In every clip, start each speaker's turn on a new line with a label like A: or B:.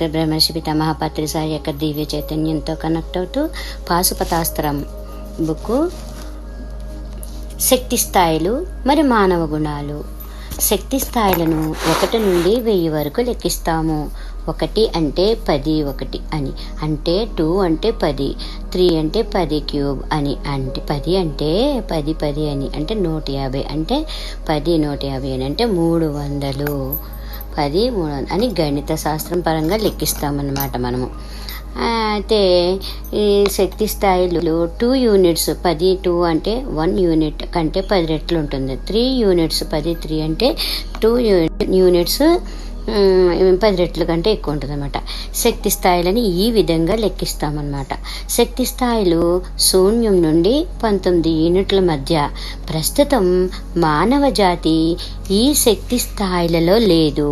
A: Doctor బ్రహ్మర్షి పితామహ పత్రి సాయి యొక్క దివ్య చైతన్యంతో కనెక్ట్ అవుతూ పాశుపతాస్త్రం బుక్ శక్తి స్థాయిలు మరి మానవ గుణాలు. శక్తి స్థాయిలను 1 నుండి 1000 వరకు లెక్కిస్తాము. 1 అంటే 10 1 అని అంటే, 2 అంటే 10, 3 అంటే 10 క్యూబ్ అని అంటే, 10 అంటే 10 10 అని అంటే 150 అంటే 10 150 అని అంటే 300, 10 300 అని గణిత శాస్త్రం పరంగా లెక్కిస్తామన్నమాట మనము. అయితే ఈ శక్తి స్థాయిలు 2 యూనిట్స్ 10, 2 అంటే 1 యూనిట్ కంటే 10 రెట్లు ఉంటుంది. 3 యూనిట్స్ 10 3 అంటే 2 యూనిట్స్ 10 రెట్ల కంటే ఎక్కువ ఉంటుంది అనమాట. శక్తి స్థాయిలని ఈ విధంగా లెక్కిస్తామన్నమాట. శక్తి స్థాయిలు 0 నుండి 19 యూనిట్ల మధ్య. ప్రస్తుతం మానవ జాతి ఈ శక్తి స్థాయిలలో లేదు.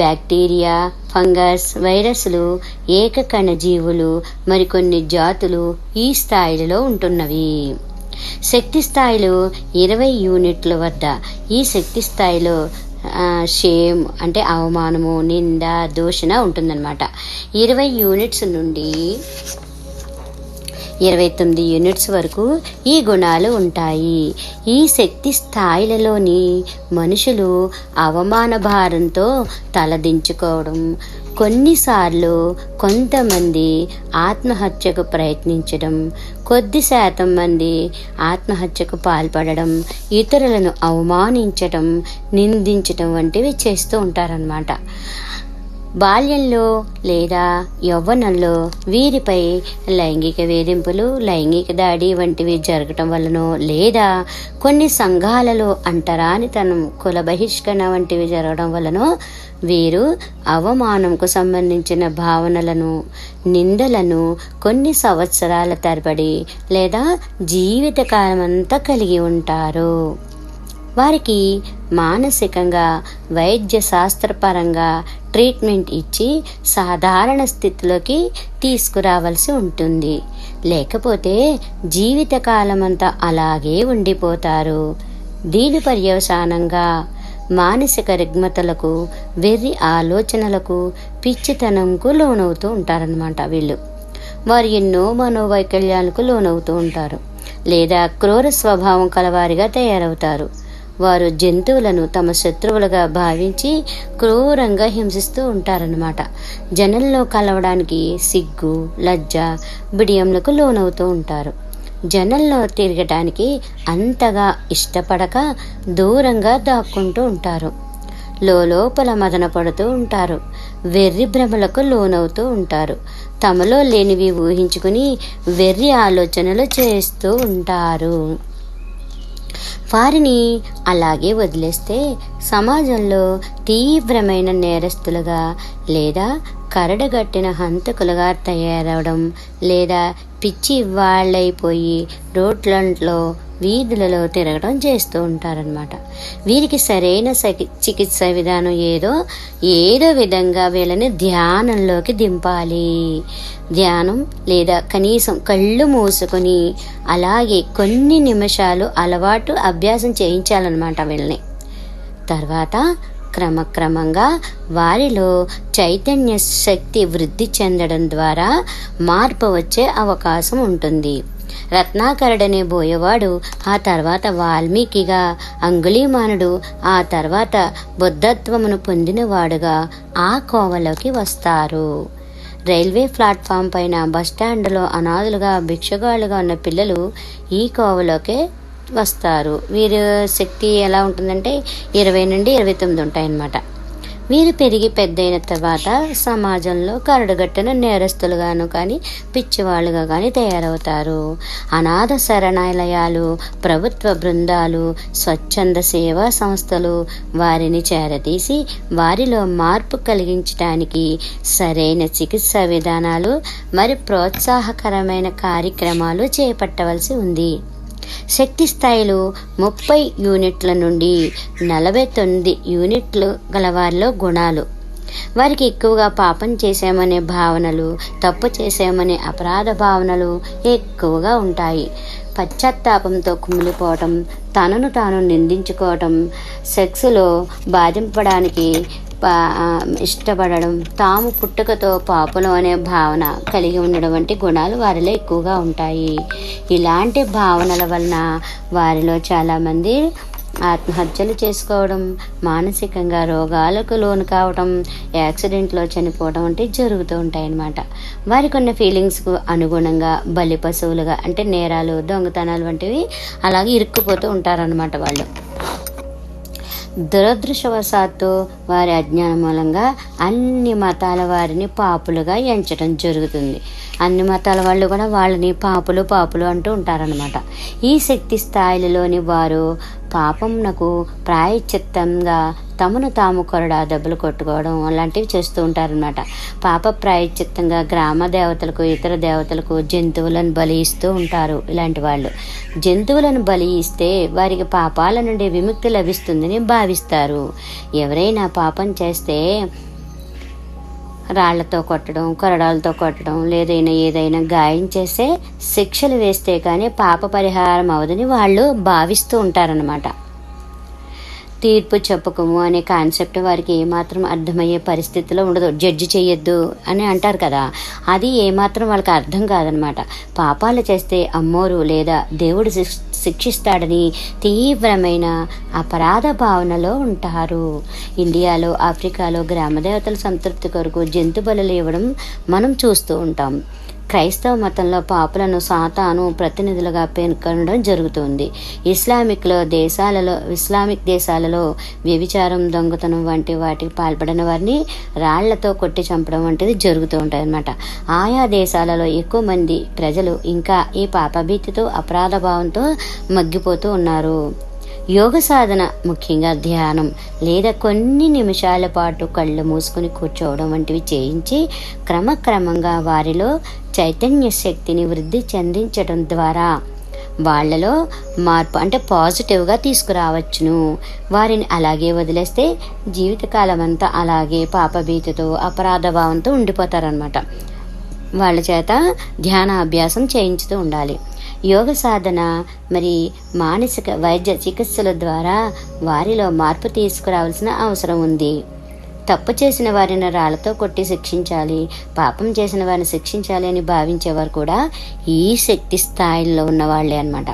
A: బ్యాక్టీరియా, ఫంగస్, వైరస్లు, ఏకకణ జీవులు మరికొన్ని జాతులు ఈ స్థాయిలలో ఉంటున్నవి. శక్తి స్థాయిలు 20 యూనిట్ల వద్ద. ఈ శక్తి స్థాయిలో షేమ్ అంటే అవమానము, నింద, దూషణ ఉంటుందన్నమాట. 20 యూనిట్స్ నుండి 29 యూనిట్స్ వరకు ఈ గుణాలు ఉంటాయి. ఈ శక్తి స్థాయిలలోని మనుషులు అవమాన భారంతో తలదించుకోవడం, కొన్నిసార్లు కొంతమంది ఆత్మహత్యకు ప్రయత్నించడం, కొద్ది శాతం మంది ఆత్మహత్యకు పాల్పడడం, ఇతరులను అవమానించడం, నిందించడం వంటివి చేస్తూ ఉంటారన్నమాట. బాల్యంలో లేదా యవ్వనంలో వీరిపై లైంగిక వేధింపులు, లైంగిక దాడి వంటివి జరగటం వలనో, లేదా కొన్ని సంఘాలలో అంటరానితనం, కుల బహిష్కరణ వంటివి జరగడం వలనో వీరు అవమానంకు సంబంధించిన భావనలను, నిందలను కొన్ని సంవత్సరాల తరబడి లేదా జీవితకాలమంతా కలిగి ఉంటారు. వారికి మానసికంగా, వైద్య శాస్త్రపరంగా ట్రీట్మెంట్ ఇచ్చి సాధారణ స్థితిలోకి తీసుకురావాల్సి ఉంటుంది. లేకపోతే జీవితకాలమంతా అలాగే ఉండిపోతారు. దీని పర్యవసానంగా మానసిక రుగ్మతలకు, వెర్రి ఆలోచనలకు, పిచ్చితనంకు లోనవుతూ ఉంటారన్నమాట వీళ్ళు. వారు ఎన్నో మనోవైకల్యాలకు లోనవుతూ ఉంటారు లేదా క్రూర స్వభావం కలవారిగా తయారవుతారు. వారు జంతువులను తమ శత్రువులుగా భావించి క్రూరంగా హింసిస్తూ ఉంటారన్నమాట. జనంలో కలవడానికి సిగ్గు, లజ్జ, బిడియంలకు లోనవుతూ ఉంటారు. జనంలో తిరగటానికి అంతగా ఇష్టపడక దూరంగా దాక్కుంటూ ఉంటారు. లోపల మదన పడుతూ ఉంటారు. వెర్రి భ్రమలకు లోనవుతూ ఉంటారు. తమలో లేనివి ఊహించుకుని వెర్రి ఆలోచనలు చేస్తూ ఉంటారు. వారిని అలాగే వదిలేస్తే సమాజంలో తీవ్రమైన నేరస్తులుగా లేదా కరడగట్టిన హంతకులుగా తయారవడం లేదా పిచ్చి వాళ్ళైపోయి రోడ్లలో, వీధులలో తిరగడం చేస్తూ ఉంటారనమాట. వీరికి సరైన చికిత్స విధానం ఏదో విధంగా వీళ్ళని ధ్యానంలోకి దింపాలి. ధ్యానం లేదా కనీసం కళ్ళు మూసుకొని అలాగే కొన్ని నిమిషాలు అభ్యాసం చేయించాలన్నమాట వీళ్ళని. తర్వాత క్రమక్రమంగా వారిలో చైతన్య శక్తి వృద్ధి చెందడం ద్వారా మార్పు వచ్చే అవకాశం ఉంటుంది. రత్నాకరుడనే బోయవాడు ఆ తర్వాత వాల్మీకిగా, అంగుళీమానుడు ఆ తర్వాత బుద్ధత్వమును పొందినవాడుగా ఆ కోవలోకి వస్తారు. రైల్వే ప్లాట్ఫామ్ పైన, బస్టాండ్లో అనాథలుగా, భిక్షగాళ్ళుగా ఉన్న పిల్లలు ఈ కోవలోకే వస్తారు. వీరి శక్తి ఎలా ఉంటుందంటే 20 నుండి 29 ఉంటాయన్నమాట. వీరు పెరిగి పెద్దయిన తర్వాత సమాజంలో కరడుగట్టిన నేరస్తులుగాను కానీ, పిచ్చివాళ్ళుగా కానీ తయారవుతారు. అనాథ శరణాలయాలు, ప్రభుత్వ బృందాలు, స్వచ్ఛంద సేవా సంస్థలు వారిని చేరదీసి వారిలో మార్పు కలిగించడానికి సరైన చికిత్సా విధానాలు మరి ప్రోత్సాహకరమైన కార్యక్రమాలు చేపట్టవలసి ఉంది. శక్తి స్థాయిలు 30 యూనిట్ల నుండి 49 యూనిట్లు గలవారిలో గుణాలు. వారికి ఎక్కువగా పాపం చేశామనే భావనలు, తప్పు చేశామనే అపరాధ భావనలు ఎక్కువగా ఉంటాయి. పశ్చాత్తాపంతో కుమిలిపోవటం, తనను తాను నిందించుకోవటం, సెక్స్లో బాధింపడానికి ఇష్టపడడం, తాము పుట్టుకతో పాపులం అనే భావన కలిగి ఉండడం వంటి గుణాలు వారిలో ఎక్కువగా ఉంటాయి. ఇలాంటి భావనల వలన వారిలో చాలామంది ఆత్మహత్యలు చేసుకోవడం, మానసికంగా రోగాలకు లోను కావడం, యాక్సిడెంట్లో చనిపోవడం వంటివి జరుగుతూ ఉంటాయన్నమాట. వారికి ఉన్న ఫీలింగ్స్కు అనుగుణంగా బలి పశువులుగా అంటే నేరాలు, దొంగతనాలు వంటివి అలాగే ఇరుక్కుపోతూ ఉంటారన్నమాట వాళ్ళు. దురదృష్టవశాత్తు వారి అజ్ఞానం మూలంగా అన్ని మతాల వారిని పాపులుగా ఎంచడం జరుగుతుంది. అన్ని మతాల వాళ్ళు కూడా వాళ్ళని పాపులు అంటూ ఉంటారనమాట. ఈ శక్తి స్థాయిలలోని వారు పాపంనకు ప్రాయశ్చిత్తంగా తమను తాము కొరడా దెబ్బలు కొట్టుకోవడం అలాంటివి చేస్తూ ఉంటారనమాట. పాప ప్రాయశ్చిత్తంగా గ్రామ దేవతలకు, ఇతర దేవతలకు జంతువులను బలి ఇస్తూ ఉంటారు. ఇలాంటి వాళ్ళు జంతువులను బలి ఇస్తే వారికి పాపాల నుండి విముక్తి లభిస్తుందని భావిస్తారు. ఎవరైనా పాపం చేస్తే రాళ్లతో కొట్టడం, కొరడాలతో కొట్టడం, ఏదైనా గాయం చేస్తే శిక్షలు వేస్తే కానీ పాప పరిహారం అవదని వాళ్ళు భావిస్తూ ఉంటారన్నమాట. తీర్పు చెప్పకము అనే కాన్సెప్ట్ వారికి ఏమాత్రం అర్థమయ్యే పరిస్థితిలో ఉండదు. జడ్జి చేయొద్దు అని అంటారు కదా, అది ఏమాత్రం వాళ్ళకి అర్థం కాదనమాట. పాపాలు చేస్తే అమ్మోరు లేదా దేవుడు శిక్షిస్తాడని తీవ్రమైన అపరాధ భావనలో ఉంటారు. ఇండియాలో, ఆఫ్రికాలో గ్రామదేవతల సంతృప్తి కొరకు జంతు బలులు ఇవ్వడం మనం చూస్తూ ఉంటాం. క్రైస్తవ మతంలో పాపులను సాతాను ప్రతినిధులుగా పేర్కొనడం జరుగుతుంది. ఇస్లామిక్ దేశాలలో వ్యభిచారం, దొంగతనం వంటి వాటికి పాల్పడిన వారిని రాళ్లతో కొట్టి చంపడం వంటిది జరుగుతూ ఉంటాయి అన్నమాట. ఆయా దేశాలలో ఎక్కువ మంది ప్రజలు ఇంకా ఈ పాపభీతితో, అపరాధ భావంతో మగ్గిపోతూ ఉన్నారు. యోగ సాధన, ముఖ్యంగా ధ్యానం లేదా కొన్ని నిమిషాల పాటు కళ్ళు మూసుకుని కూర్చోవడం వంటివి చేయించి క్రమక్రమంగా వారిలో చైతన్య శక్తిని వృద్ధి చెందించడం ద్వారా వాళ్ళలో మార్పు అంటే పాజిటివ్గా తీసుకురావచ్చును. వారిని అలాగే వదిలేస్తే జీవితకాలం అంతా అలాగే పాపభీతితో, అపరాధ భావంతో ఉండిపోతారనమాట. వాళ్ళ చేత ధ్యాన అభ్యాసం చేయించుతూ ఉండాలి. యోగ సాధన మరి మానసిక వైద్య చికిత్సల ద్వారా వారిలో మార్పు తీసుకురావాల్సిన అవసరం ఉంది. తప్పు చేసిన వారిని రాళ్లతో కొట్టి శిక్షించాలి, పాపం చేసిన వారిని శిక్షించాలి అని భావించేవారు కూడా ఈ శక్తి స్థాయిలో ఉన్నవాళ్లే అన్నమాట.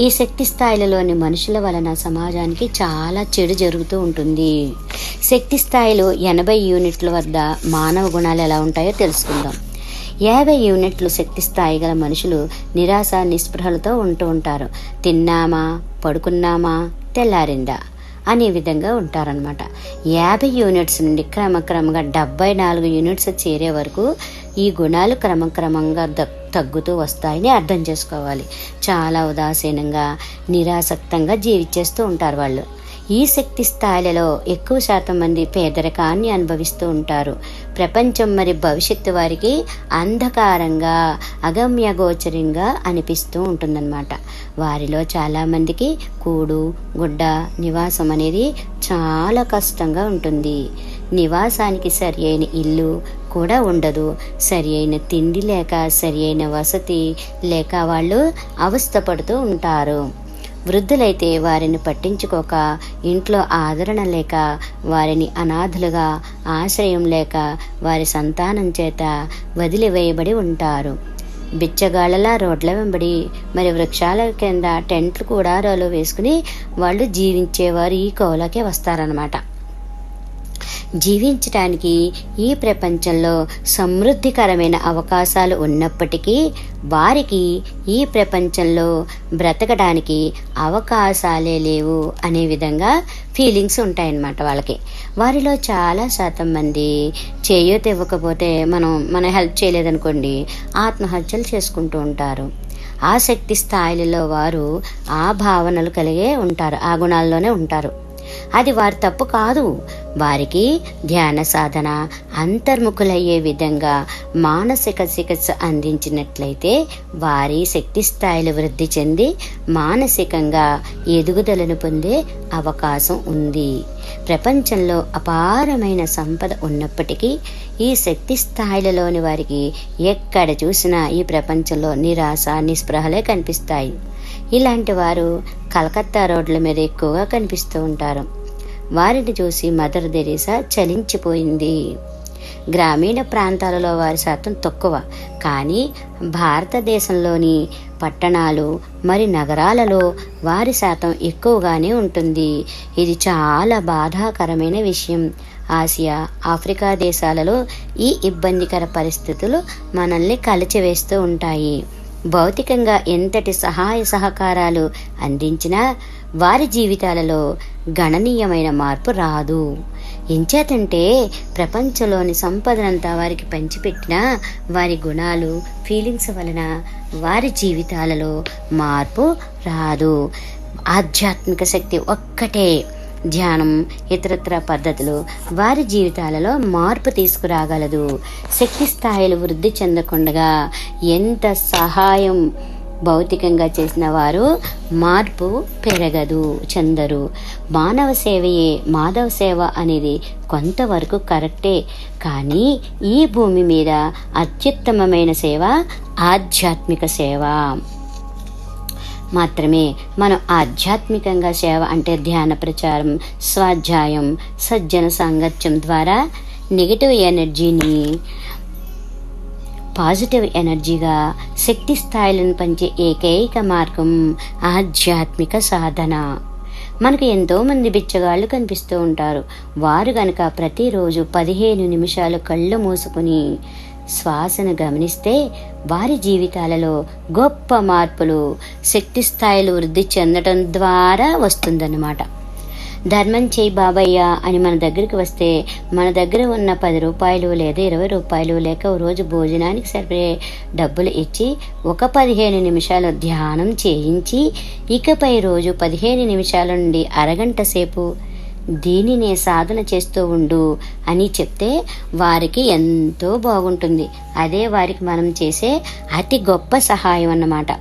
A: ఈ శక్తి స్థాయిలలోని మనుషుల వలన సమాజానికి చాలా చెడు జరుగుతూ ఉంటుంది. శక్తి స్థాయిలో 80 యూనిట్ల వద్ద మానవ గుణాలు ఎలా ఉంటాయో తెలుసుకుందాం. 50 యూనిట్లు శక్తి స్థాయి గల మనుషులు నిరాశ, నిస్పృహలతో ఉంటూ ఉంటారు. తిన్నామా, పడుకున్నామా, తెల్లారిందా అనే విధంగా ఉంటారనమాట. 50 యూనిట్స్ నుండి క్రమక్రమంగా 74 యూనిట్స్ చేరే వరకు ఈ గుణాలు క్రమక్రమంగా తగ్గుతూ వస్తాయని అర్థం చేసుకోవాలి. చాలా ఉదాసీనంగా, నిరాసక్తంగా జీవించేస్తూ ఉంటారు వాళ్ళు. ఈ శక్తి స్థాయిలలో ఎక్కువ శాతం మంది పేదరికాన్ని అనుభవిస్తూ ఉంటారు. ప్రపంచం మరి భవిష్యత్తు వారికి అంధకారంగా, అగమ్యగోచరంగా అనిపిస్తూ ఉంటుందన్నమాట. వారిలో చాలామందికి కూడు, గుడ్డ, నివాసం అనేది చాలా కష్టంగా ఉంటుంది. నివాసానికి సరి అయిన ఇల్లు కూడా ఉండదు. సరి అయిన తిండి లేక, సరి అయిన వసతి లేక వాళ్ళు అవస్థపడుతూ ఉంటారు. వృద్ధులైతే వారిని పట్టించుకోక, ఇంట్లో ఆదరణ లేక, వారిని అనాథలుగా, ఆశ్రయం లేక వారి సంతానం చేత వదిలివేయబడి ఉంటారు. బిచ్చగాళ్ళలా రోడ్ల వెంబడి మరి వృక్షాల కింద టెంట్లు కూడా రోలు వేసుకుని వాళ్ళు జీవించేవారు ఈ కోవలోకే వస్తారనమాట. జీవించటానికి ఈ ప్రపంచంలో సమృద్ధికరమైన అవకాశాలు ఉన్నప్పటికీ వారికి ఈ ప్రపంచంలో బ్రతకడానికి అవకాశాలే లేవు అనే విధంగా ఫీలింగ్స్ ఉంటాయన్నమాట వాళ్ళకి. వారిలో చాలా శాతం మంది చేయూత ఇవ్వకపోతే మనం హెల్ప్ చేయలేదనుకోండి, ఆత్మహత్యలు చేసుకుంటూ ఉంటారు. ఆ శక్తి స్థాయిలలో వారు ఆ భావనలు కలిగే ఉంటారు, ఆ గుణాల్లోనే ఉంటారు. అది వారి తప్పు కాదు. వారికి ధ్యాన సాధన, అంతర్ముఖులయ్యే విధంగా మానసిక చికిత్స అందించినట్లయితే వారి శక్తి స్థాయిలు వృద్ధి చెంది మానసికంగా ఎదుగుదలను పొందే అవకాశం ఉంది. ప్రపంచంలో అపారమైన సంపద ఉన్నప్పటికీ ఈ శక్తి స్థాయిలలోని వారికి ఎక్కడ చూసినా ఈ ప్రపంచంలో నిరాశ, నిస్పృహలే కనిపిస్తాయి. ఇలాంటి వారు కలకత్తా రోడ్ల మీద ఎక్కువగా కనిపిస్తూ ఉంటారు. వారిని చూసి మదర్ తెరీసా చలించిపోయింది. గ్రామీణ ప్రాంతాలలో వారి శాతం తక్కువ, కానీ భారతదేశంలోని పట్టణాలు మరి నగరాలలో వారి శాతం ఎక్కువగానే ఉంటుంది. ఇది చాలా బాధాకరమైన విషయం. ఆసియా, ఆఫ్రికా దేశాలలో ఈ ఇబ్బందికర పరిస్థితులు మనల్ని కలిచివేస్తూ ఉంటాయి. భౌతికంగా ఎంతటి సహాయ సహకారాలు అందించినా వారి జీవితాలలో గణనీయమైన మార్పు రాదు. ఎంచేతంటే ప్రపంచంలోని సంపదనంతా వారికి పంచిపెట్టిన వారి గుణాలు, ఫీలింగ్స్ వలన వారి జీవితాలలో మార్పు రాదు. ఆధ్యాత్మిక శక్తి ఒక్కటే, ధ్యానం, ఇతరత్ర పద్ధతులు వారి జీవితాలలో మార్పు తీసుకురాగలదు. శక్తి స్థాయిలు వృద్ధి చెందకుండా ఎంత సహాయం భౌతికంగా చేసిన వారు మార్పు చెందరు. మానవ సేవయే మాధవ సేవ అనేది కొంతవరకు కరెక్టే, కానీ ఈ భూమి మీద అత్యుత్తమమైన సేవ ఆధ్యాత్మిక సేవ మాత్రమే. మనం ఆధ్యాత్మికంగా సేవ అంటే ధ్యాన ప్రచారం, స్వాధ్యాయం, సజ్జన సాంగత్యం ద్వారా నెగిటివ్ ఎనర్జీని పాజిటివ్ ఎనర్జీగా శక్తి స్థాయిలను పంచే ఏకైక మార్గం ఆధ్యాత్మిక సాధన. మనకు ఎంతోమంది బిచ్చగాళ్ళు కనిపిస్తూ ఉంటారు. వారు గనక ప్రతిరోజు 15 నిమిషాలు కళ్ళు మూసుకుని శ్వాసను గమనిస్తే వారి జీవితాలలో గొప్ప మార్పులు శక్తి స్థాయిలు వృద్ధి చెందడం ద్వారా వస్తుందన్నమాట. ధర్మం చేయి బాబయ్య అని మన దగ్గరికి వస్తే మన దగ్గర ఉన్న 10 రూపాయలు లేదా 20 రూపాయలు లేక రోజు భోజనానికి సరిపడే డబ్బులు ఇచ్చి ఒక 15 నిమిషాలు ధ్యానం చేయించి ఇకపై రోజు 15 నిమిషాల నుండి అరగంట సేపు దీనినే సాధన చేస్తూ ఉండు అని చెప్తే వారికి ఎంతో బాగుంటుంది. అదే వారికి మనం చేసే అతి గొప్ప సహాయం అన్నమాట.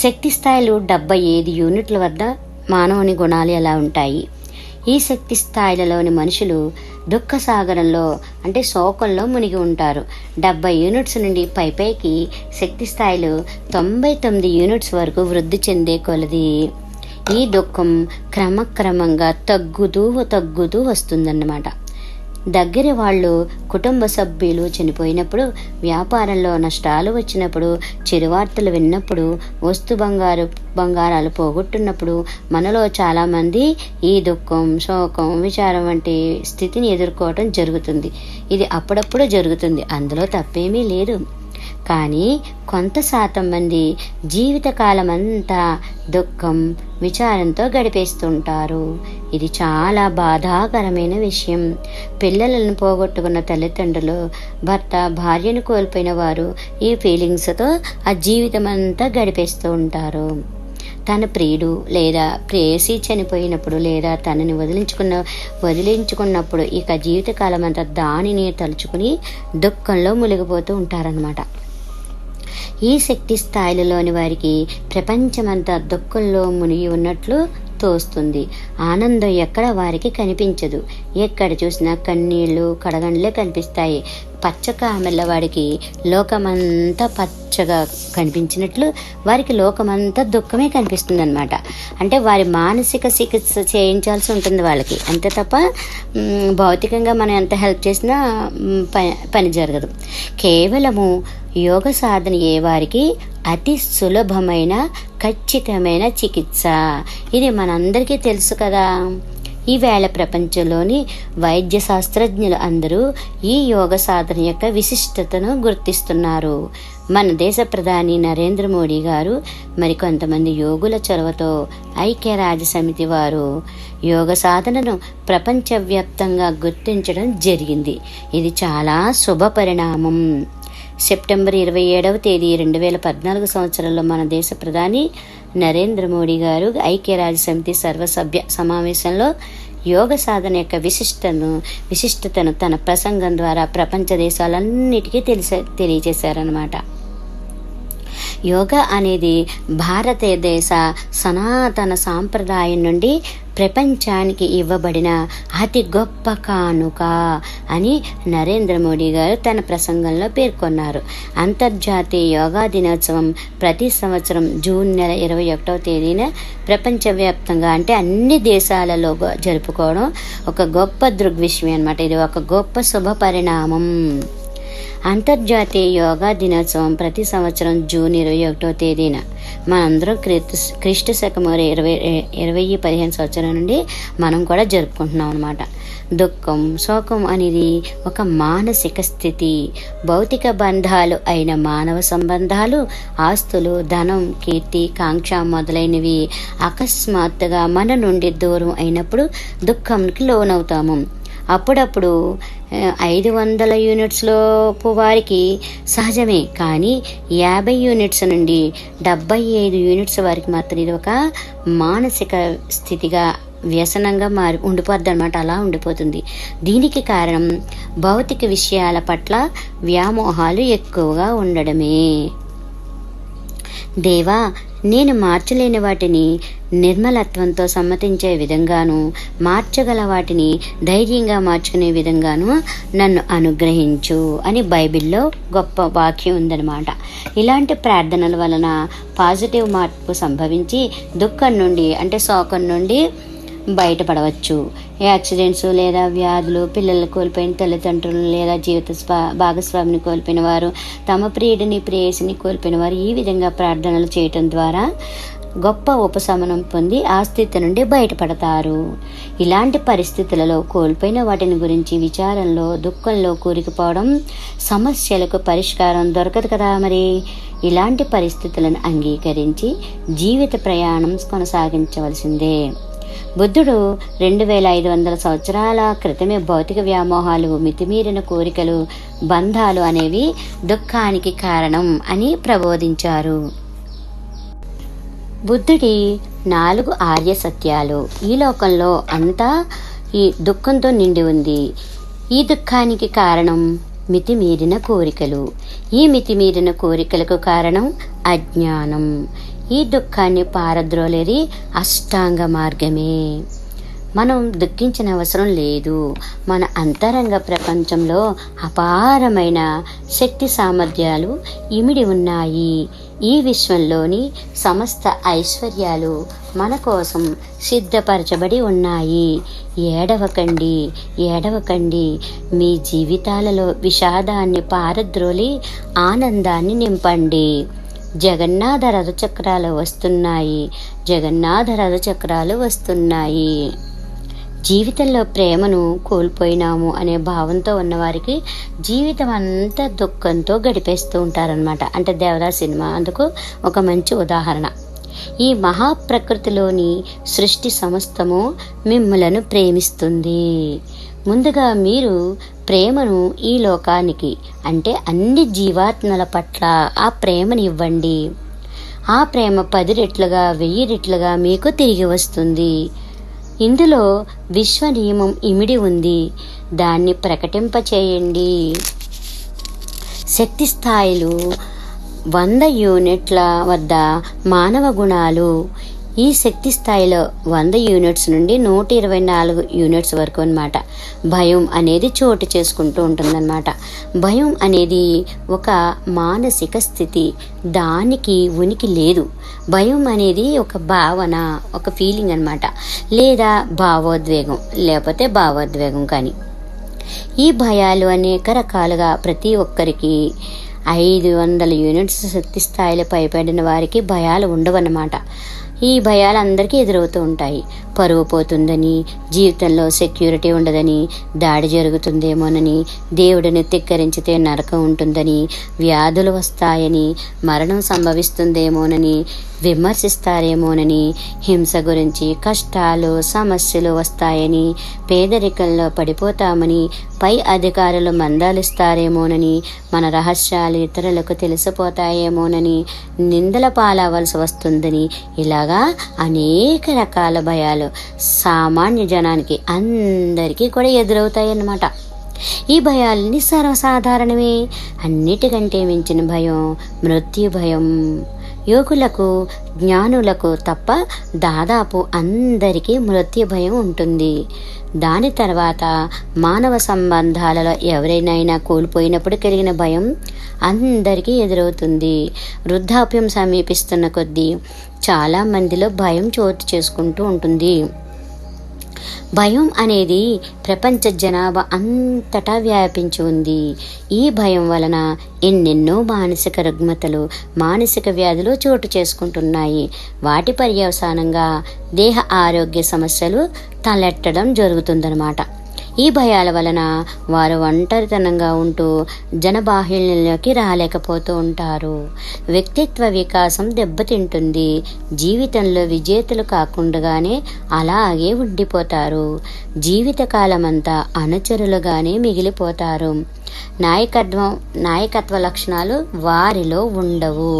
A: శక్తి స్థాయిలు 75 యూనిట్ల వద్ద మానవుని గుణాలు ఎలా ఉంటాయి? ఈ శక్తి స్థాయిలలోని మనుషులు దుఃఖ సాగరంలో అంటే శోకంలో మునిగి ఉంటారు. 70 యూనిట్స్ నుండి పైకి శక్తి స్థాయిలు 99 యూనిట్స్ వరకు వృద్ధి చెందే కొలది ఈ దుఃఖం క్రమక్రమంగా తగ్గుతూ వస్తుందన్నమాట. దగ్గర వాళ్ళు, కుటుంబ సభ్యులు చనిపోయినప్పుడు, వ్యాపారంలో నష్టాలు వచ్చినప్పుడు, చిరువార్తలు విన్నప్పుడు, బంగారాలు పోగొట్టున్నప్పుడు మనలో చాలామంది ఈ దుఃఖం, శోకం, విచారం వంటి స్థితిని ఎదుర్కోవటం జరుగుతుంది. ఇది అప్పుడప్పుడు జరుగుతుంది, అందులో తప్పేమీ లేదు. కానీ కొంత శాతం మంది జీవితకాలం అంతా దుఃఖం, విచారంతో గడిపేస్తుంటారు. ఇది చాలా బాధాకరమైన విషయం. పిల్లలను పోగొట్టుకున్న తల్లిదండ్రులు, భర్త, భార్యను కోల్పోయిన వారు ఈ ఫీలింగ్స్తో ఆ జీవితం అంతా గడిపేస్తూ ఉంటారు. తన ప్రియుడు లేదా ప్రేయసి చనిపోయినప్పుడు లేదా తనని వదిలించుకున్నప్పుడు ఇక జీవితకాలం అంతా దానిని తలుచుకుని దుఃఖంలో మునిగిపోతూ ఉంటారన్నమాట. ఈ శక్తి స్థాయిలలోని వారికి ప్రపంచమంతా దుఃఖంలో మునిగి ఉన్నట్లు తోస్తుంది. ఆనందం ఎక్కడ వారికి కనిపించదు. ఎక్కడ చూసినా కన్నీళ్లు, కడగండ్లే కనిపిస్తాయి. పచ్చకామెల్ల వాడికి లోకమంతా పచ్చగా కనిపించినట్లు వారికి లోకమంతా దుఃఖమే కనిపిస్తుంది అనమాట. అంటే వారి మానసిక చికిత్స చేయించాల్సి ఉంటుంది వాళ్ళకి, అంతే తప్ప భౌతికంగా మనం ఎంత హెల్ప్ చేసినా పని జరగదు. కేవలము యోగ సాధనయే వారికి అతి సులభమైన ఖచ్చితమైన చికిత్స. ఇది మనందరికీ తెలుసు కదా. ఈవేళ ప్రపంచంలోని వైద్య శాస్త్రజ్ఞులు అందరూ ఈ యోగ సాధన యొక్క విశిష్టతను గుర్తిస్తున్నారు. మన దేశ ప్రధాని నరేంద్ర మోడీ గారు మరికొంతమంది యోగుల చొరవతో ఐక్యరాజ్య సమితి వారు యోగ సాధనను ప్రపంచవ్యాప్తంగా గుర్తించడం జరిగింది. ఇది చాలా శుభ పరిణామం. సెప్టెంబర్ 27వ తేదీ 2014 సంవత్సరంలో మన దేశ ప్రధాని నరేంద్ర మోడీ గారు ఐక్యరాజ్య సమితి సర్వసభ్య సమావేశంలో యోగ సాధన యొక్క విశిష్టతను తన ప్రసంగం ద్వారా ప్రపంచ దేశాలన్నిటికీ తెలియజేశారన్నమాట. యోగా అనేది భారతదేశ సనాతన సాంప్రదాయం నుండి ప్రపంచానికి ఇవ్వబడిన అతి గొప్ప కానుక అని నరేంద్ర మోడీ గారు తన ప్రసంగంలో పేర్కొన్నారు. అంతర్జాతీయ యోగా దినోత్సవం ప్రతి సంవత్సరం జూన్ నెల 21వ తేదీన ప్రపంచవ్యాప్తంగా అంటే అన్ని దేశాలలో జరుపుకోవడం ఒక గొప్ప దృగ్విషయం అన్నమాట. ఇది ఒక గొప్ప శుభ పరిణామం. అంతర్జాతీయ యోగా దినోత్సవం ప్రతి సంవత్సరం జూన్ 21వ తేదీన మనందరం క్రీస్తు శకం 2015 సంవత్సరం నుండి మనం కూడా జరుపుకుంటున్నాం అనమాట. దుఃఖం, శోకం అనేది ఒక మానసిక స్థితి. భౌతిక బంధాలు అయిన మానవ సంబంధాలు, ఆస్తులు, ధనం, కీర్తి, కాంక్ష మొదలైనవి అకస్మాత్తుగా మన నుండి దూరం అయినప్పుడు దుఃఖంకి లోనవుతాము. అప్పుడప్పుడు 500 యూనిట్స్లోపు వారికి సహజమే, కానీ 50 యూనిట్స్ నుండి 75 యూనిట్స్ వారికి మాత్రం ఇది ఒక మానసిక స్థితిగా వ్యసనంగా ఉండిపోద్ది అనమాట. అలా ఉండిపోతుంది. దీనికి కారణం భౌతిక విషయాల పట్ల వ్యామోహాలు ఎక్కువగా ఉండడమే. దేవా, నేను మార్చలేని వాటిని నిర్మలత్వంతో సమ్మతించే విధంగాను, మార్చగల వాటిని ధైర్యంగా మార్చుకునే విధంగాను నన్ను అనుగ్రహించు అని బైబిల్లో గొప్ప వాక్యం ఉందన్నమాట. ఇలాంటి ప్రార్థనల వలన పాజిటివ్ మార్పు సంభవించి దుఃఖం నుండి అంటే శోకం నుండి బయటపడవచ్చు. యాక్సిడెంట్స్ లేదా వ్యాధులు, పిల్లలు కోల్పోయిన తల్లిదండ్రులు లేదా జీవిత భాగస్వామిని కోల్పోయిన వారు, తమ ప్రియుడిని ప్రేయసిని కోల్పోయిన వారు ఈ విధంగా ప్రార్థనలు చేయటం ద్వారా గొప్ప ఉపశమనం పొంది ఆ స్థితి నుండి బయటపడతారు. ఇలాంటి పరిస్థితులలో కోల్పోయిన వాటిని గురించి విచారంలో, దుఃఖంలో కూరుకుపోవడం సమస్యలకు పరిష్కారం దొరకదు కదా. మరి ఇలాంటి పరిస్థితులను అంగీకరించి జీవిత ప్రయాణం కొనసాగించవలసిందే. బుద్ధుడు 2500 సంవత్సరాల క్రితమే భౌతిక వ్యామోహాలు, మితిమీరిన కోరికలు, బంధాలు అనేవి దుఃఖానికి కారణం అని ప్రబోధించారు. బుద్ధుడి 4 ఆర్య సత్యాలు. ఈ లోకంలో అంతా ఈ దుఃఖంతో నిండి ఉంది. ఈ దుఃఖానికి కారణం మితిమీరిన కోరికలు. ఈ మితిమీరిన కోరికలకు కారణం అజ్ఞానం. ఈ దుఃఖాన్ని పారద్రోలేది అష్టాంగ మార్గమే. మనం దుఃఖించిన అవసరం లేదు. మన అంతరంగ ప్రపంచంలో అపారమైన శక్తి సామర్థ్యాలు ఇమిడి ఉన్నాయి. ఈ విశ్వంలోని సమస్త ఐశ్వర్యాలు మన కోసం సిద్ధపరచబడి ఉన్నాయి. ఏడవకండి, ఏడవకండి. మీ జీవితాలలో విషాదాన్ని పారద్రోలి ఆనందాన్ని నింపండి. జగన్నాథ రథచక్రాలు వస్తున్నాయి, జగన్నాథ రథచక్రాలు వస్తున్నాయి. జీవితంలో ప్రేమను కోల్పోయినాము అనే భావంతో ఉన్నవారికి జీవితం అంతా దుఃఖంతో గడిపేస్తూ ఉంటారనమాట. అంటే దేవదాస్ సినిమా అందుకు ఒక మంచి ఉదాహరణ. ఈ మహాప్రకృతిలోని సృష్టి సమస్తము మిమ్మలను ప్రేమిస్తుంది. ముందుగా మీరు ప్రేమను ఈ లోకానికి అంటే అన్ని జీవాత్మల పట్ల ఆ ప్రేమను ఇవ్వండి. ఆ ప్రేమ 10 రెట్లుగా 1000 రెట్లుగా మీకు తిరిగి వస్తుంది. ఇందులో విశ్వ నియమం ఇమిడి ఉంది. దాన్ని ప్రకటింపచేయండి. శక్తి స్థాయిలు 100 యూనిట్ల వద్ద మానవ గుణాలు. ఈ శక్తి స్థాయిలో 100 యూనిట్స్ నుండి 124 యూనిట్స్ వరకు అన్నమాట. భయం అనేది చోటు చేసుకుంటూ ఉంటుందన్నమాట. భయం అనేది ఒక మానసిక స్థితి. దానికి ఉనికి లేదు. భయం అనేది ఒక భావన, ఒక ఫీలింగ్ అన్నమాట. లేదా భావోద్వేగం, లేకపోతే భావోద్వేగం. కానీ ఈ భయాలు అనేక రకాలుగా ప్రతి ఒక్కరికి 500 యూనిట్స్ శక్తి స్థాయిలో పైబడిన వారికి భయాలు ఉండవన్నమాట. ఈ భయాలు అందరికీ ఎదురవుతూ ఉంటాయి. పరువు పోతుందని, జీవితంలో సెక్యూరిటీ ఉండదని, దాడి జరుగుతుందేమోనని, దేవుడిని ధిక్కరించితే నరకం ఉంటుందని, వ్యాధులు వస్తాయని, మరణం సంభవిస్తుందేమోనని, విమర్శిస్తారేమోనని, హింస గురించి, కష్టాలు సమస్యలు వస్తాయని, పేదరికంలో పడిపోతామని, పై అధికారులు మందాలిస్తారేమోనని, మన రహస్యాలు ఇతరులకు తెలిసిపోతాయేమోనని, నిందల పాలవలసి వస్తుందని, ఇలాగా అనేక రకాల భయాలు సామాన్య జనానికి అందరికీ కూడా ఎదురవుతాయి అన్నమాట. ఈ భయాలన్నీ సర్వసాధారణమే. అన్నిటికంటే మించిన భయం మృత్యు భయం. యోగులకు, జ్ఞానులకు తప్ప దాదాపు అందరికీ మృత్యు భయం ఉంటుంది. దాని తర్వాత మానవ సంబంధాలలో ఎవరైనా కోల్పోయినప్పుడు కలిగిన భయం అందరికీ ఎదురవుతుంది. వృద్ధాప్యం సమీపిస్తున్న కొద్దీ చాలామందిలో భయం చోటు చేసుకుంటూ ఉంటుంది. భయం అనేది ప్రపంచ జనాభా అంతటా వ్యాపించి ఉంది. ఈ భయం వలన ఎన్నెన్నో మానసిక రుగ్మతలు, మానసిక వ్యాధులు చోటు చేసుకుంటున్నాయి. వాటి పర్యవసానంగా దేహ ఆరోగ్య సమస్యలు తలెట్టడం జరుగుతుందన్నమాట. ఈ భయాల వలన వారు ఒంటరితనంగా ఉంటూ జనబాహుళ్యంలోకి రాలేకపోతూ ఉంటారు. వ్యక్తిత్వ వికాసం దెబ్బతింటుంది. జీవితంలో విజేతలు కాకుండానే అలాగే ఉండిపోతారు. జీవితకాలమంతా అనుచరులుగానే మిగిలిపోతారు. నాయకత్వ లక్షణాలు వారిలో ఉండవు.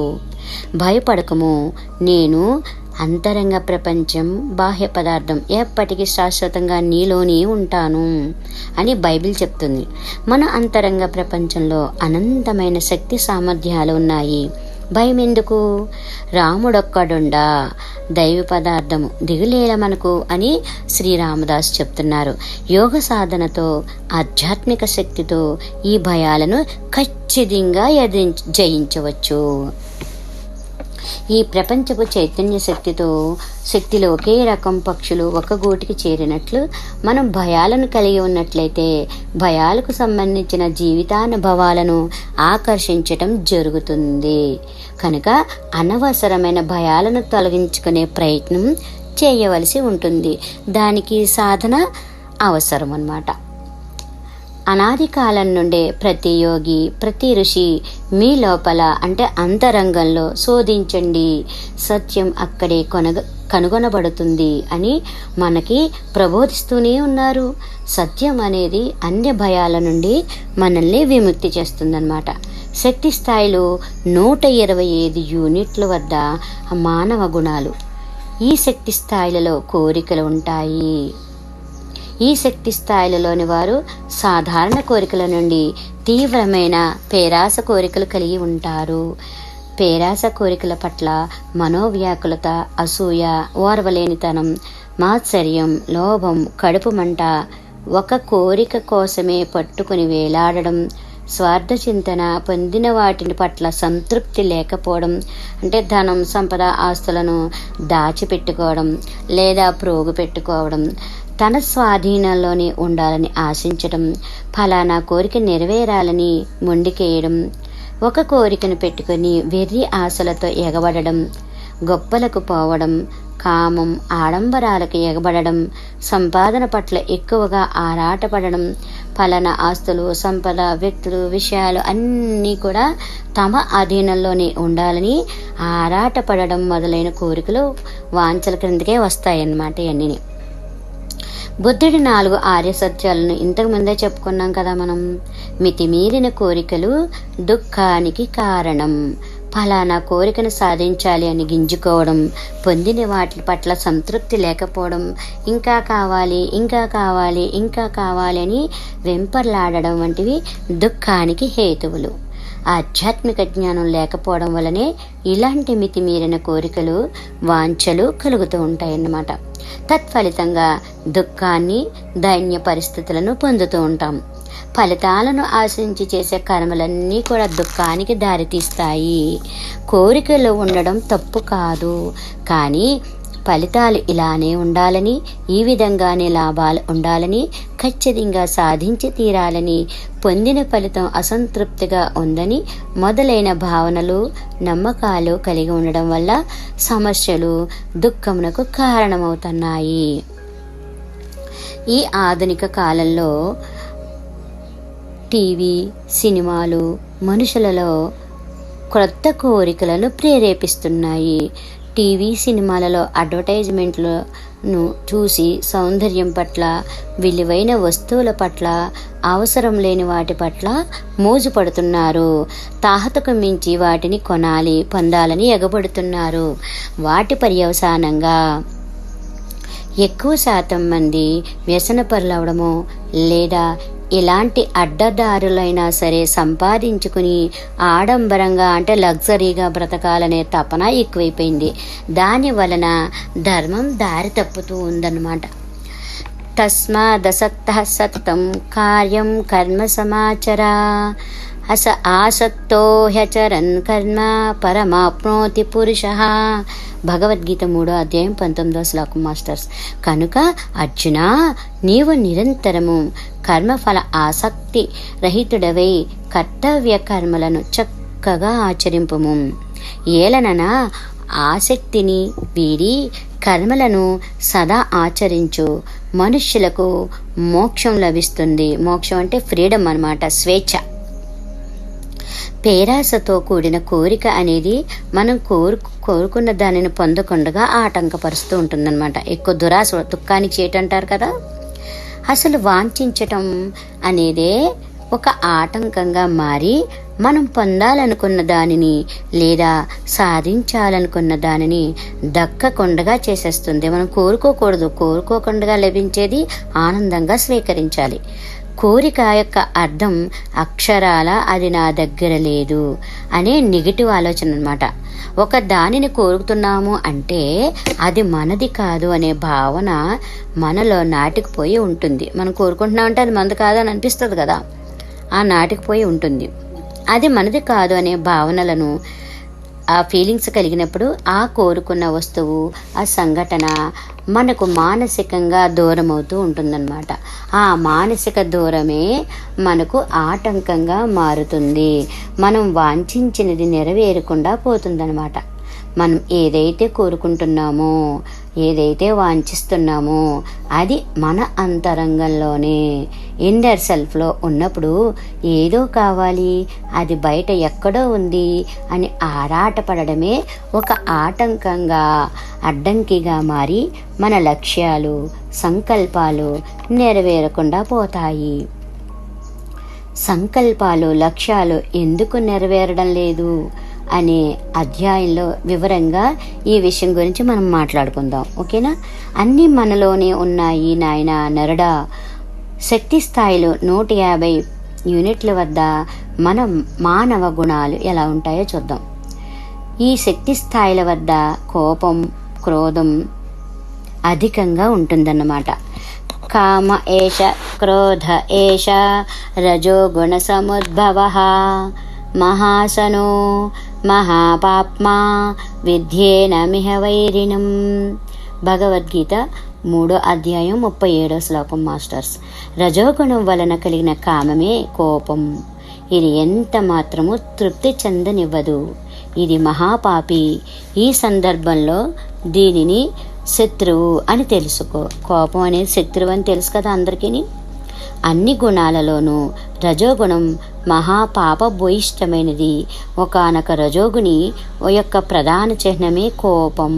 A: భయపడకము, నేను అంతరంగ ప్రపంచం, బాహ్య పదార్థం ఎప్పటికీ శాశ్వతంగా నీలోనే ఉంటాను అని బైబిల్ చెప్తుంది. మన అంతరంగ ప్రపంచంలో అనంతమైన శక్తి సామర్థ్యాలు ఉన్నాయి. భయం ఎందుకు? రాముడొక్కడుండా, దైవ పదార్థము దిగులేల మనకు అని శ్రీరామదాసు చెప్తున్నారు. యోగ సాధనతో, ఆధ్యాత్మిక శక్తితో ఈ భయాలను ఖచ్చితంగా జయించవచ్చు. ఈ ప్రపంచపు చైతన్య శక్తిలో ఒకే రకం పక్షులు ఒక గూటికి చేరినట్లు మనం భయాలను కలిగి ఉన్నట్లయితే భయాలకు సంబంధించిన జీవితానుభవాలను ఆకర్షించటం జరుగుతుంది. కనుక అనవసరమైన భయాలను తొలగించుకునే ప్రయత్నం చేయవలసి ఉంటుంది. దానికి సాధన అవసరం అన్నమాట. అనాది కాలం నుండే ప్రతి యోగి, ప్రతి ఋషి మీ లోపల అంటే అంతరంగంలో శోధించండి, సత్యం అక్కడే కనుగొనబడుతుంది అని మనకి ప్రబోధిస్తూనే ఉన్నారు. సత్యం అనేది అన్ని భయాల నుండి మనల్ని విముక్తి చేస్తుందన్నమాట. శక్తి స్థాయిలో 125 యూనిట్ల వద్ద మానవ గుణాలు. ఈ శక్తి స్థాయిలలో కోరికలు ఉంటాయి. ఈ శక్తి స్థాయిలలోని వారు సాధారణ కోరికల నుండి తీవ్రమైన పేరాస కోరికలు కలిగి ఉంటారు. పేరాస కోరికల పట్ల మనోవ్యాకులత, అసూయ, ఓర్వలేనితనం, మాత్సర్యం, లోభం, కడుపు మంట, ఒక కోరిక కోసమే పట్టుకుని వేలాడడం, స్వార్థ చింతన, పొందిన వాటిని పట్ల సంతృప్తి లేకపోవడం, అంటే ధనం, సంపద, ఆస్తులను దాచిపెట్టుకోవడం లేదా ప్రోగు పెట్టుకోవడం, తన స్వాధీనంలోనే ఉండాలని ఆశించడం, ఫలానా కోరిక నెరవేరాలని మొండికేయడం, ఒక కోరికను పెట్టుకొని వెర్రి ఆశలతో ఎగబడడం, గొప్పలకు పోవడం, కామం, ఆడంబరాలకు ఎగబడడం, సంపాదన పట్ల ఎక్కువగా ఆరాటపడడం, ఫలానా ఆస్తులు, సంపద, వ్యక్తులు, విషయాలు అన్నీ కూడా తమ అధీనంలోనే ఉండాలని ఆరాటపడడం మొదలైన కోరికలు వాంఛల క్రిందకే వస్తాయన్నమాట. ఇవన్నీ బుద్ధుడి 4 ఆర్య సత్యాలను ఇంతకుముందే చెప్పుకున్నాం కదా మనం. మితిమీరిన కోరికలు దుఃఖానికి కారణం. ఫలానా కోరికను సాధించాలి అని గింజుకోవడం, పొందిన వాటి పట్ల సంతృప్తి లేకపోవడం, ఇంకా కావాలి, ఇంకా కావాలి, ఇంకా కావాలి అని వెంపర్లాడడం వంటివి దుఃఖానికి హేతువులు. ఆధ్యాత్మిక జ్ఞానం లేకపోవడం వల్లనే ఇలాంటి మితిమీరిన కోరికలు, వాంఛలు కలుగుతూ ఉంటాయన్నమాట. తత్ఫలితంగా దుఃఖాన్ని, దైన్య పరిస్థితులను పొందుతూ ఉంటాం. ఫలితాలను ఆశించి చేసే కర్మలన్నీ కూడా దుఃఖానికి దారితీస్తాయి. కోరికలు ఉండడం తప్పు కాదు, కానీ ఫలితాలు ఇలానే ఉండాలని, ఈ విధంగానే లాభాలు ఉండాలని, ఖచ్చితంగా సాధించి తీరాలని, పొందిన ఫలితం అసంతృప్తిగా ఉందని మొదలైన భావనలు, నమ్మకాలు కలిగి ఉండడం వల్ల సమస్యలు, దుఃఖమునకు కారణమవుతున్నాయి. ఈ ఆధునిక కాలంలో టీవీ, సినిమాలు మనుషులలో క్రొత్త కోరికలను ప్రేరేపిస్తున్నాయి. టీవీ, సినిమాలలో అడ్వర్టైజ్మెంట్లను చూసి సౌందర్యం పట్ల, విలువైన వస్తువుల పట్ల, అవసరం లేని వాటి పట్ల మోజు పడుతున్నారు. తాహతకు మించి వాటిని కొనాలి, పొందాలని ఎగబడుతున్నారు. వాటి పర్యవసానంగా ఎక్కువ శాతం మంది వ్యసనపరులవడమో లేదా ఇలాంటి అడ్డదారులైనా సరే సంపాదించుకుని ఆడంబరంగా అంటే లగ్జరీగా బ్రతకాలనే తపన ఎక్కువైపోయింది. దాని వలన ధర్మం దారి తప్పుతూ ఉందన్నమాట. తస్మాదసక్తః సత్తం కార్యం కర్మ సమాచర ఆసక్తో హ్యచరన్ కర్మ పరమాప్నోతి పురుషః. భగవద్గీత 3వ అధ్యాయం 19వ శ్లోకం మాస్టర్స్. కనుక అర్జున, నీవు నిరంతరము కర్మఫల ఆసక్తి రహితుడవై కర్తవ్య కర్మలను చక్కగా ఆచరింపుము. ఏలననా ఆసక్తిని వీడి కర్మలను సదా ఆచరించు. మనుష్యులకు మోక్షం లభిస్తుంది. మోక్షం అంటే ఫ్రీడమ్ అన్నమాట, స్వేచ్ఛ. పేరాసతో కూడిన కోరిక అనేది మనం కోరుకున్న దానిని పొందకుండా ఆటంకపరుస్తూ ఉంటుందన్నమాట. ఎక్కువ దురాశ దుఃఖానికి చేయటంటారు కదా. అసలు వాంఛించటం అనేదే ఒక ఆటంకంగా మారి మనం పొందాలనుకున్న దానిని లేదా సాధించాలనుకున్న దానిని దక్కకుండా చేసేస్తుంది. మనం కోరుకోకుండా లభించేది ఆనందంగా స్వీకరించాలి. కోరిక యొక్క అర్థం అక్షరాల అది నా దగ్గర లేదు అనే నెగిటివ్ ఆలోచన అన్నమాట. ఒక దానిని కోరుకుతున్నాము అంటే అది మనది కాదు అనే భావన మనలో నాటికిపోయి ఉంటుంది. మనం కోరుకుంటున్నామంటే అది మనది కాదు అని అనిపిస్తుంది కదా, ఆ నాటికిపోయి ఉంటుంది. అది మనది కాదు అనే భావనలను, ఆ ఫీలింగ్స్ కలిగినప్పుడు ఆ కోరుకున్న వస్తువు, ఆ సంఘటన మనకు మానసికంగా దూరం అవుతూ ఉంటుందన్నమాట. ఆ మానసిక దూరమే మనకు ఆటంకంగా మారుతుంది. మనం వాంఛించినది నెరవేరకుండా పోతుందన్నమాట. మనం ఏదైతే కోరుకుంటున్నామో, ఏదైతే వాంఛిస్తున్నామో అది మన అంతరంగంలోనే ఇన్నర్ సెల్ఫ్లో ఉన్నప్పుడు ఏదో కావాలి, అది బయట ఎక్కడో ఉంది అని ఆరాటపడమే ఒక ఆటంకంగా, అడ్డంకిగా మారి మన లక్ష్యాలు, సంకల్పాలు నెరవేరకుండా పోతాయి. సంకల్పాలు, లక్ష్యాలు ఎందుకు నెరవేరడం లేదు అనే అధ్యాయంలో వివరంగా ఈ విషయం గురించి మనం మాట్లాడుకుందాం. ఓకేనా? అన్నీ మనలోనే ఉన్నాయి నాయనా నరుడా. శక్తి స్థాయిలో 150 యూనిట్ల వద్ద మన మానవ గుణాలు ఎలా ఉంటాయో చూద్దాం. ఈ శక్తి స్థాయిల వద్ద కోపం, క్రోధం అధికంగా ఉంటుందన్నమాట. కామ ఏష క్రోధ ఏష రజోగుణ సముద్భవః మహాసనో మహాపాప్మా విద్యేనమిహ వైరిణం. భగవద్గీత 3వ అధ్యాయం 37వ శ్లోకం మాస్టర్స్. రజోగుణం వలన కలిగిన కామమే కోపం. ఇది ఎంత మాత్రము తృప్తి చెందనివ్వదు. ఇది మహాపాపి. ఈ సందర్భంలో దీనిని శత్రువు అని తెలుసుకో. కోపం అనేది శత్రువు అని తెలుసు కదా అందరికీ. అన్ని గుణాలలోనూ రజోగుణం మహాపాప భూయిష్టమైనది. ఒకానొక రజోగుని యొక్క ప్రధాన చిహ్నమే కోపం.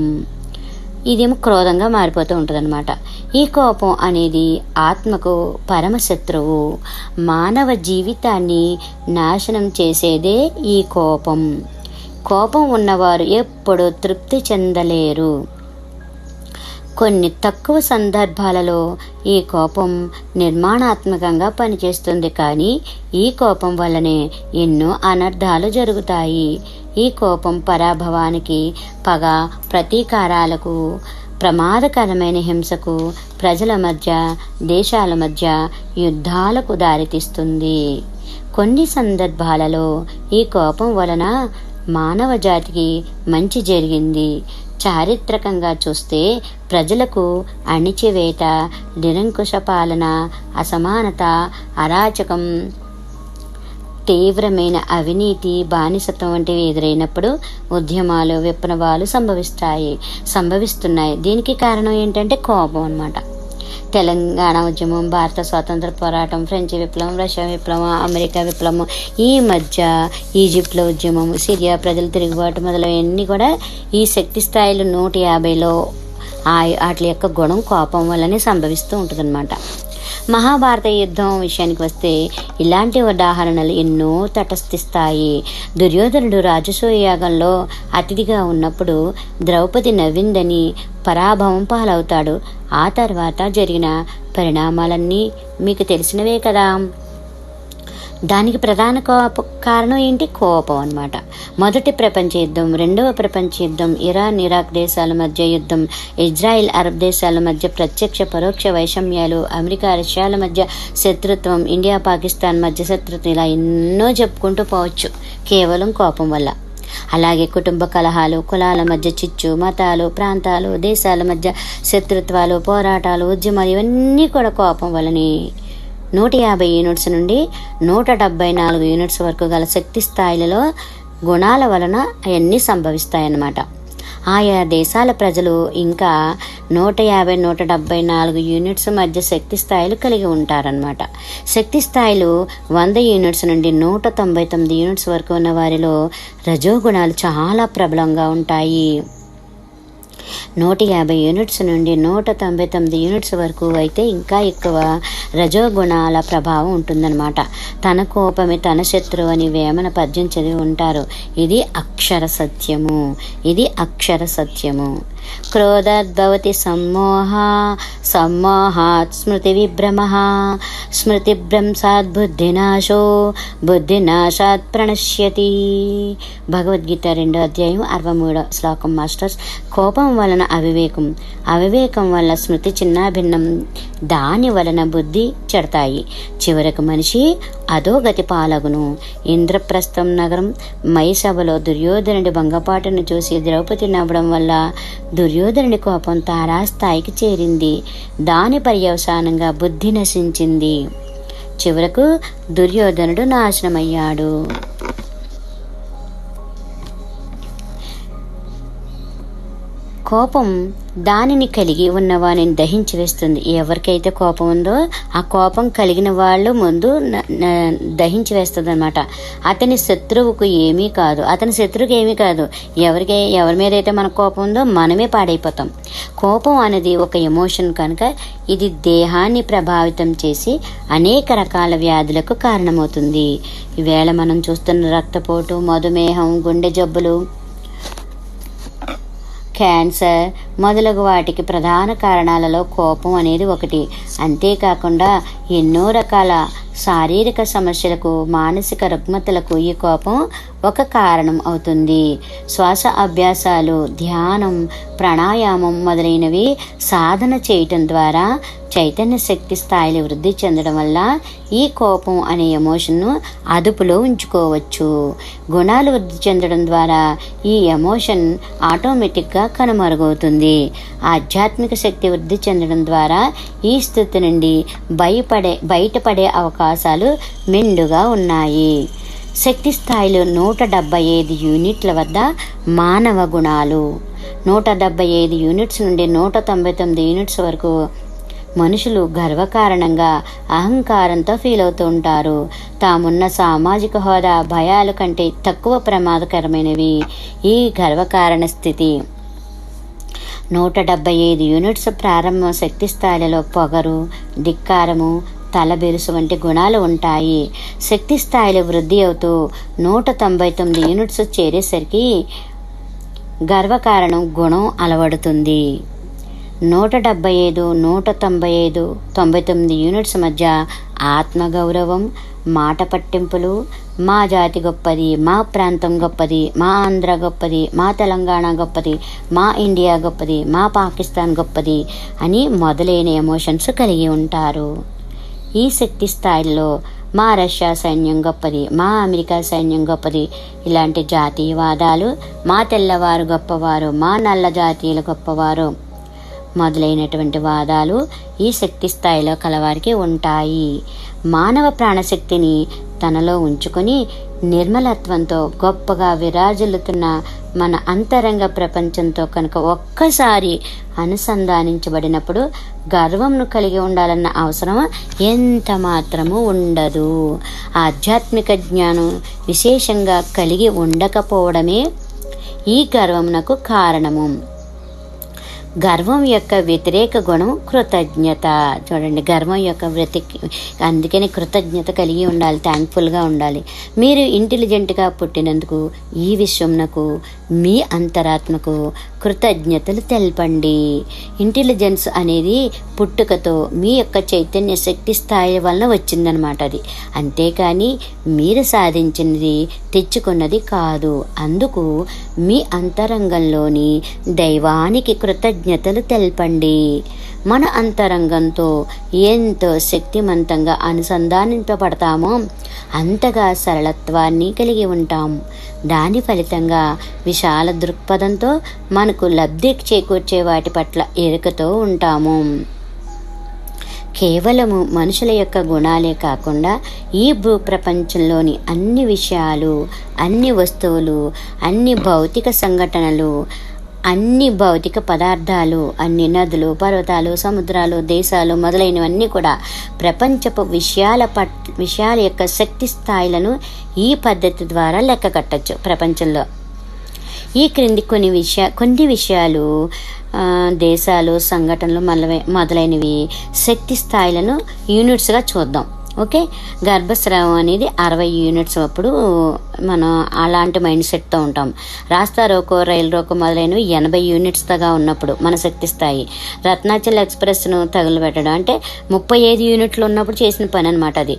A: ఇదేమో క్రోధంగా మారిపోతూ ఉంటుంది అనమాట. ఈ కోపం అనేది ఆత్మకు పరమశత్రువు. మానవ జీవితాన్ని నాశనం చేసేదే ఈ కోపం. కోపం ఉన్నవారు ఎప్పుడూ తృప్తి చెందలేరు. కొన్ని తక్కువ సందర్భాలలో ఈ కోపం నిర్మాణాత్మకంగా పనిచేస్తుంది, కానీ ఈ కోపం వల్లనే ఎన్నో అనర్థాలు జరుగుతాయి. ఈ కోపం పరాభవానికి, పగ, ప్రతీకారాలకు, ప్రమాదకరమైన హింసకు, ప్రజల మధ్య, దేశాల మధ్య యుద్ధాలకు దారితీస్తుంది. కొన్ని సందర్భాలలో ఈ కోపం వలన మానవ జాతికి మంచి జరిగింది. చారిత్రకంగా చూస్తే ప్రజలకు అణిచివేత, నిరంకుశ పాలన, అసమానత, అరాచకం, తీవ్రమైన అవినీతి, బానిసత్వం వంటివి ఎదురైనప్పుడు ఉద్యమాలు, విప్లవాలు సంభవిస్తున్నాయి. దీనికి కారణం ఏంటంటే కోపం అన్నమాట. తెలంగాణ ఉద్యమం, భారత స్వాతంత్ర పోరాటం, ఫ్రెంచ్ విప్లవం, రష్యా విప్లవం, అమెరికా విప్లవం, ఈ మధ్య ఈజిప్ట్లో ఉద్యమం, సిరియా ప్రజల తిరుగుబాటు మొదలైనవన్నీ కూడా ఈ శక్తి స్థాయిలు 150లో వాటి యొక్క గుణం కోపం వల్లనే సంభవిస్తూ ఉంటుందన్నమాట. మహాభారత యుద్ధం విషయానికి వస్తే ఇలాంటి ఉదాహరణలు ఎన్నో తటస్థిస్తాయి. దుర్యోధనుడు రాజసూయ యాగంలో అతిథిగా ఉన్నప్పుడు ద్రౌపది నవ్విందని పరాభవం పాలవుతాడు. ఆ తర్వాత జరిగిన పరిణామాలన్నీ మీకు తెలిసినవే కదా. దానికి ప్రధాన కారణం ఏంటి? కోపం అన్నమాట. మొదటి ప్రపంచ యుద్ధం, రెండవ ప్రపంచ యుద్ధం, ఇరాన్ ఇరాక్ దేశాల మధ్య యుద్ధం, ఇజ్రాయిల్ అరబ్ దేశాల మధ్య ప్రత్యక్ష పరోక్ష వైషమ్యాలు, అమెరికా రష్యాల మధ్య శత్రుత్వం, ఇండియా పాకిస్తాన్ మధ్య శత్రుత్వం, ఇలా ఎన్నో చెప్పుకుంటూ పోవచ్చు కేవలం కోపం వల్ల. అలాగే కుటుంబ కలహాలు, కులాల మధ్య చిచ్చు, మతాలు, ప్రాంతాలు, దేశాల మధ్య శత్రుత్వాలు, పోరాటాలు, ఉద్యమాలు, ఇవన్నీ కూడా కోపం వల్లనే. 150 యూనిట్స్ నుండి 174 యూనిట్స్ వరకు గల శక్తి స్థాయిలలో గుణాల వలన అవన్నీ సంభవిస్తాయన్నమాట. ఆయా దేశాల ప్రజలు ఇంకా 150, 174 యూనిట్స్ మధ్య శక్తి స్థాయిలు కలిగి ఉంటారన్నమాట. శక్తి స్థాయిలు 100 యూనిట్స్ నుండి 199 యూనిట్స్ వరకు ఉన్న వారిలో రజోగుణాలు చాలా ప్రబలంగా ఉంటాయి. 150 యూనిట్స్ నుండి 199 యూనిట్స్ వరకు అయితే ఇంకా ఎక్కువ రజోగుణాల ప్రభావం ఉంటుందన్నమాట. తన కోపమే తన శత్రువు అని వేమన పద్యం చదివి ఉంటారు. ఇది అక్షర సత్యము. క్రోధాద్భవతి సమ్మోహాత్ స్మృతి విభ్రమః, స్మృతిభ్రంశాత్ బుద్ధినాశో, బుద్ధినాశాత్ ప్రణశ్యతి. భగవద్గీత 2వ అధ్యాయం 63వ శ్లోకం మాస్టర్స్. కోపం వలన అవివేకం, అవివేకం వల్ల స్మృతి చిన్నాభిన్నం, దాని వలన బుద్ధి చెడతాయి. చివరకు మనిషి అధోగతి పాలగును. ఇంద్రప్రస్థం నగరం మైసభలో దుర్యోధనుడి భంగపాటును చూసి ద్రౌపది నవ్వడం వల్ల దుర్యోధనుడి కోపం తారాస్థాయికి చేరింది. దాని పర్యవసానంగా బుద్ధి నశించింది. చివరకు దుర్యోధనుడు నాశనమయ్యాడు. కోపం దానిని కలిగి ఉన్నవాడిని దహించి వేస్తుంది. ఎవరికైతే కోపం ఉందో ఆ కోపం కలిగిన వాళ్ళు ముందు దహించి వేస్తుంది అనమాట. అతని శత్రువుకు ఏమీ కాదు. ఎవరి మీద అయితే మన కోపం ఉందో మనమే పాడైపోతాం. కోపం అనేది ఒక ఎమోషన్ కనుక ఇది దేహాన్ని ప్రభావితం చేసి అనేక రకాల వ్యాధులకు కారణమవుతుంది. ఈవేళ మనం చూస్తున్న రక్తపోటు, మధుమేహం, గుండె జబ్బులు, క్యాన్సర్ మొదలగు వాటికి ప్రధాన కారణాలలో కోపం అనేది ఒకటి. అంతేకాకుండా ఎన్నో రకాల శారీరక సమస్యలకు, మానసిక రుగ్మతలకు ఈ కోపం ఒక కారణం అవుతుంది. శ్వాస అభ్యాసాలు, ధ్యానం, ప్రాణాయామం మొదలైనవి సాధన చేయటం ద్వారా చైతన్య శక్తి స్థాయిలు వృద్ధి చెందడం వల్ల ఈ కోపం అనే ఎమోషన్ను అదుపులో ఉంచుకోవచ్చు. గుణాలు వృద్ధి చెందడం ద్వారా ఈ ఎమోషన్ ఆటోమేటిక్గా కనుమరుగవుతుంది. ఆధ్యాత్మిక శక్తి వృద్ధి చెందడం ద్వారా ఈ స్థితి నుండి బయటపడే అవకాశాలు మెండుగా ఉన్నాయి. శక్తి స్థాయిలో 175 యూనిట్ల వద్ద మానవ గుణాలు, 175 యూనిట్స్ నుండి 199 యూనిట్స్ వరకు మనుషులు గర్వకారణంగా అహంకారంతో ఫీల్ అవుతూ ఉంటారు. తామున్న సామాజిక హోదా, భయాల కంటే తక్కువ ప్రమాదకరమైనవి ఈ గర్వకారణ స్థితి. 175 యూనిట్స్ ప్రారంభ శక్తి స్థాయిలలో పొగరు, ధిక్కారము, తలబెరుసు వంటి గుణాలు ఉంటాయి. శక్తి స్థాయిలో వృద్ధి అవుతూ 199 యూనిట్స్ చేరేసరికి గర్వకారణం గుణం అలవడుతుంది. 175, 195, 99 యూనిట్స్ మధ్య ఆత్మగౌరవం, మాట పట్టింపులు, మా జాతి గొప్పది, మా ప్రాంతం గొప్పది, మా ఆంధ్ర గొప్పది, మా తెలంగాణ గొప్పది, మా ఇండియా గొప్పది, మా పాకిస్తాన్ గొప్పది అని మొదలైన ఎమోషన్స్ కలిగి ఉంటారు. ఈ శక్తి స్థాయిలో మా రష్యా సైన్యం గొప్పది, మా అమెరికా సైన్యం గొప్పది, ఇలాంటి జాతీయవాదాలు, మా తెల్లవారు గొప్పవారు, మా నల్ల జాతీయులు గొప్పవారు మొదలైనటువంటి వాదాలు ఈ శక్తి స్థాయిలో కలవారికి ఉంటాయి. మానవ ప్రాణశక్తిని తనలో ఉంచుకొని నిర్మలత్వంతో గొప్పగా విరాజిల్లుతున్న మన అంతరంగ ప్రపంచంతో కనుక ఒక్కసారి అనుసంధానించబడినప్పుడు గర్వంను కలిగి ఉండాలన్న అవసరం ఎంత మాత్రము ఉండదు. ఆధ్యాత్మిక జ్ఞానం విశేషంగా కలిగి ఉండకపోవడమే ఈ గర్వమునకు కారణము. గర్వం యొక్క వ్యతిరేక గుణం కృతజ్ఞత. చూడండి, గర్వం యొక్క అందుకని కృతజ్ఞత కలిగి ఉండాలి, థ్యాంక్ఫుల్గా ఉండాలి. మీరు ఇంటెలిజెంట్గా పుట్టినందుకు ఈ విశ్వంనకు మీ అంతరాత్మకు కృతజ్ఞతలు తెలపండి. ఇంటెలిజెన్స్ అనేది పుట్టుకతో మీ యొక్క చైతన్య శక్తి స్థాయి వలన వచ్చిందనమాట. అది అంతేకాని మీరు సాధించినది తెచ్చుకున్నది కాదు. అందుకు మీ అంతరంగంలోని దైవానికి కృతజ్ఞతలు తెలపండి. మన అంతరంగంతో ఎంతో శక్తిమంతంగా అనుసంధానింపబడతామో అంతగా సరళత్వాన్ని కలిగి ఉంటాము. దాని ఫలితంగా విశాల దృక్పథంతో మనకు లబ్ధి చేకూర్చే వాటి పట్ల ఎరుకతో ఉంటాము. కేవలము మనుషుల యొక్క గుణాలే కాకుండా ఈ భూప్రపంచంలోని అన్ని విషయాలు, అన్ని వస్తువులు, అన్ని భౌతిక సంఘటనలు, అన్ని భౌతిక పదార్థాలు, అన్ని నదులు, పర్వతాలు, సముద్రాలు, దేశాలు మొదలైనవన్నీ కూడా ప్రపంచపు విషయాల యొక్క శక్తి స్థాయిలను ఈ పద్ధతి ద్వారా లెక్క కట్టచ్చు. ప్రపంచంలో ఈ క్రింది కొన్ని విషయాలు, దేశాలు, సంఘటనలు మొదలైనవి శక్తి స్థాయిలను యూనిట్స్గా చూద్దాం. ఓకే, గర్భస్రావం అనేది 60 యూనిట్స్ అప్పుడు మనం అలాంటి మైండ్ సెట్తో ఉంటాం. రాస్తా రోకో, రైలు రోకో మొదలైనవి 80 యూనిట్స్గా ఉన్నప్పుడు మన శక్తి స్థాయి. రత్నాచల్ ఎక్స్ప్రెస్ను తగులుపెట్టడం అంటే 35 యూనిట్లు ఉన్నప్పుడు చేసిన పని అనమాట. అది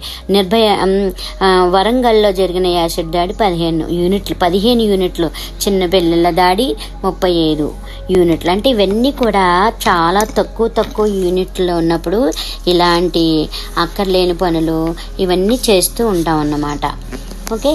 A: వరంగల్లో జరిగిన యాసిడ్ దాడి 15 యూనిట్లు, చిన్న పిల్లల దాడి 35 యూనిట్లు. అంటే ఇవన్నీ కూడా చాలా తక్కువ యూనిట్లో ఉన్నప్పుడు ఇలాంటి అక్కర్లేని పనులు ఇవన్నీ చేస్తూ ఉంటాం అన్నమాట. ఓకే.